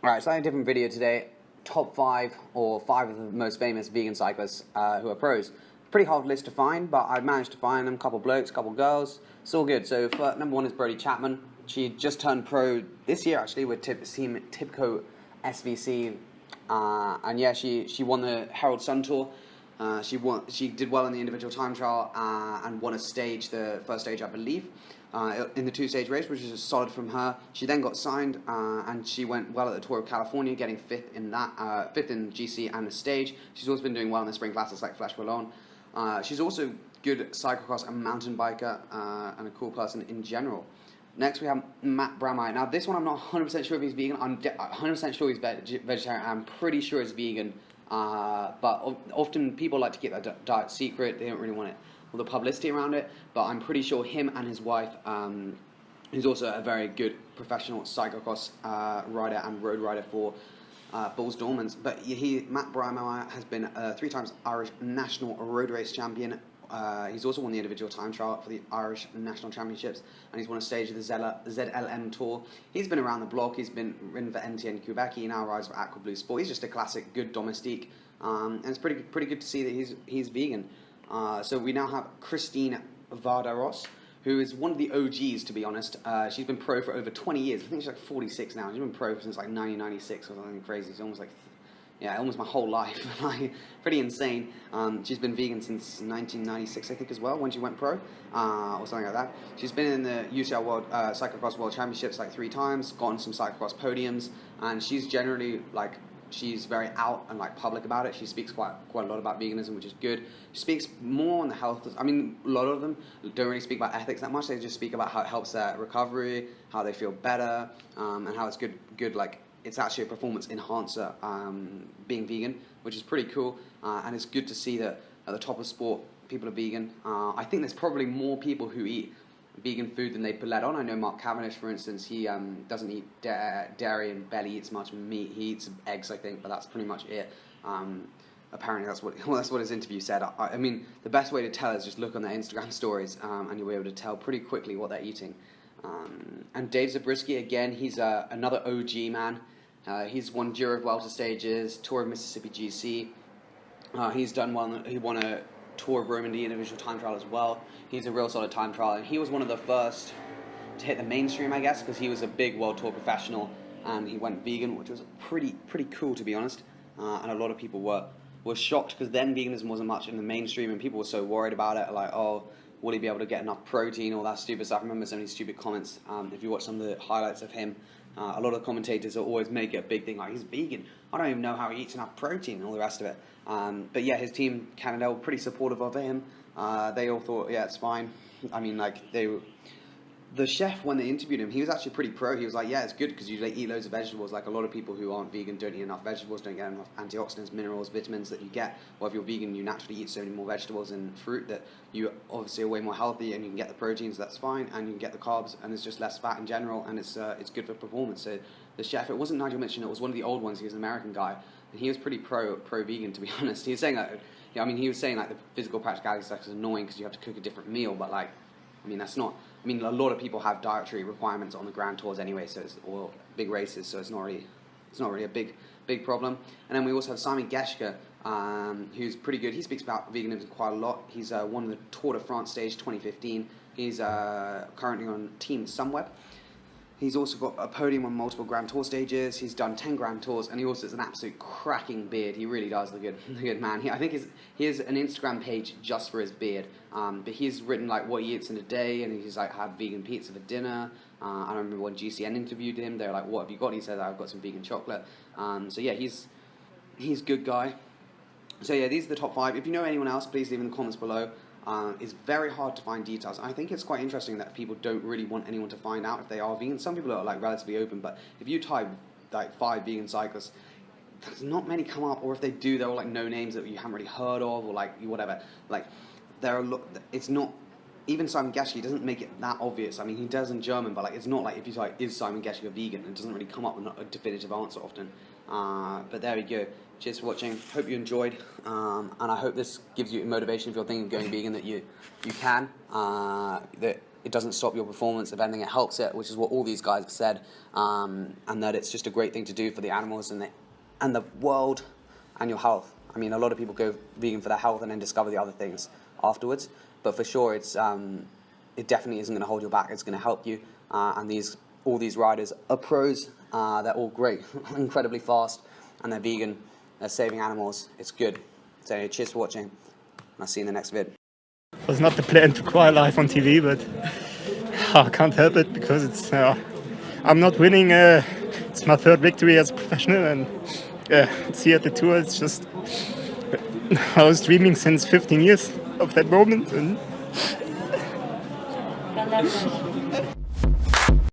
Alright, slightly different video today. Top 5 or 5 of the most famous vegan cyclists who are pros. Pretty hard list to find, but I managed to find them. Couple blokes, couple girls. It's all good. So number 1 is Brody Chapman. She just turned pro this year actually with Team Tipco SVC. And yeah, she won the Herald Sun Tour. She did well in the individual time trial and won a stage, the first stage I believe, in the 2-stage race, which is solid from her. She then got signed and she went well at the Tour of California, getting 5th in that, 5th in GC and the stage. She's also been doing well in the spring classes like Flash Ballon. She's also good cyclocross and mountain biker and a cool person in general. Next we have Brahmaiah. Now this one I'm not 100% sure if he's vegan. I'm 100% sure he's vegetarian. I'm pretty sure he's vegan. But often people like to keep that diet secret. They don't really want all the publicity around it. But I'm pretty sure him and his wife, who's also a very good professional cyclocross rider and road rider for Bulls Dormans. But Brahmaiah has been 3 times Irish national road race champion. He's also won the individual time trial for the Irish National Championships, and he's won a stage of the ZLM Tour. He's been around the block. He's been ridden for NTN Quebec. He now rides for Aqua Blue Sport. He's just a classic, good domestique, and it's pretty good to see that he's vegan. So we now have Christina Avada, who is one of the OGs, to be honest. She's been pro for over 20 years. I think she's like 46 now. She's been pro since like 1996 or something crazy. It's almost like almost my whole life. Like, pretty insane. She's been vegan since 1996, I think, as well, when she went pro, or something like that. She's been in the UCL World Cyclocross World Championships like 3 times, gotten some cyclocross podiums, and she's generally like, she's very out and like public about it. She speaks quite a lot about veganism, which is good. She speaks more on the health. I mean, a lot of them don't really speak about ethics that much. They just speak about how it helps their recovery, how they feel better, and how it's good like. It's actually a performance enhancer, being vegan, which is pretty cool, and it's good to see that at the top of sport, people are vegan. I think there's probably more people who eat vegan food than they put let on. I know Mark Cavendish, for instance, he doesn't eat dairy and barely eats much meat. He eats eggs, I think, but that's pretty much it. Apparently, that's what his interview said. I mean, the best way to tell is just look on their Instagram stories, and you'll be able to tell pretty quickly what they're eating. And Dave Zabriskie, again, he's another OG man. He's won Giro Vuelta stages, Tour of Mississippi GC. He's done well. He won a Tour of Rome in the individual time trial as well. He's a real solid time trial, and he was one of the first to hit the mainstream, I guess, because he was a big World Tour professional, and he went vegan, which was pretty cool, to be honest. And a lot of people were shocked, because then veganism wasn't much in the mainstream, and people were so worried about it, like, oh, will he be able to get enough protein, all that stupid stuff. I remember so many stupid comments. If you watch some of the highlights of him, a lot of the commentators always make it a big thing, like, he's vegan, I don't even know how he eats enough protein, and all the rest of it. But yeah, his team, Canada, were pretty supportive of him. They all thought, yeah, it's fine. I mean, like, the chef, when they interviewed him, he was actually pretty pro. He was like, yeah, it's good because you eat loads of vegetables. Like, a lot of people who aren't vegan don't eat enough vegetables, don't get enough antioxidants, minerals, vitamins that you get. Well, if you're vegan, you naturally eat so many more vegetables and fruit that you obviously are way more healthy, and you can get the proteins, that's fine, and you can get the carbs, and it's just less fat in general, and it's good for performance. So the chef, it wasn't Nigel Mitchell, it was one of the old ones. He was an American guy, and he was pretty pro-vegan, to be honest. He was saying that, he was saying like the physical practicality stuff is annoying because you have to cook a different meal, but like, I mean, that's not. I mean, a lot of people have dietary requirements on the Grand Tours anyway, or big races, so it's not really a big problem. And then we also have Simon Geschke, who's pretty good. He speaks about veganism quite a lot. He's won the Tour de France stage 2015. He's currently on Team Sunweb. He's also got a podium on multiple Grand Tour stages. He's done 10 Grand Tours, and he also has an absolute cracking beard. He really does look good, man. I think he has an Instagram page just for his beard. But he's written like what he eats in a day, and he's like had vegan pizza for dinner. I remember when GCN interviewed him, they were like, "What have you got?" And he said, "I've got some vegan chocolate." So yeah, he's a good guy. So yeah, these are the top 5. If you know anyone else, please leave in the comments below. It's very hard to find details. I think it's quite interesting that people don't really want anyone to find out if they are vegan. Some people are like relatively open, but if you type like 5 vegan cyclists, there's not many come up, or if they do, they're all like no names that you haven't really heard of, or like whatever. Like it's not. Even Simon Geschke doesn't make it that obvious. I mean, he does in German, but like it's not like if you type "is Simon Geschke a vegan?" it doesn't really come up with a definitive answer often. But there we go. Cheers for watching. Hope you enjoyed, and I hope this gives you motivation if you're thinking of going vegan that you can. That it doesn't stop your performance. If anything, it helps it, which is what all these guys have said, and that it's just a great thing to do for the animals and the world and your health. I mean, a lot of people go vegan for their health and then discover the other things afterwards, but for sure, it definitely isn't going to hold you back. It's going to help you, and all these riders are pros. They're all great, incredibly fast, and they're vegan. They're saving animals. It's good. So cheers for watching, and I'll see you in the next vid. It was not the plan to cry live on TV, but I can't help it because it's I'm not winning. It's my third victory as a professional, and see at the tour, it's just I was dreaming since 15 years of that moment. And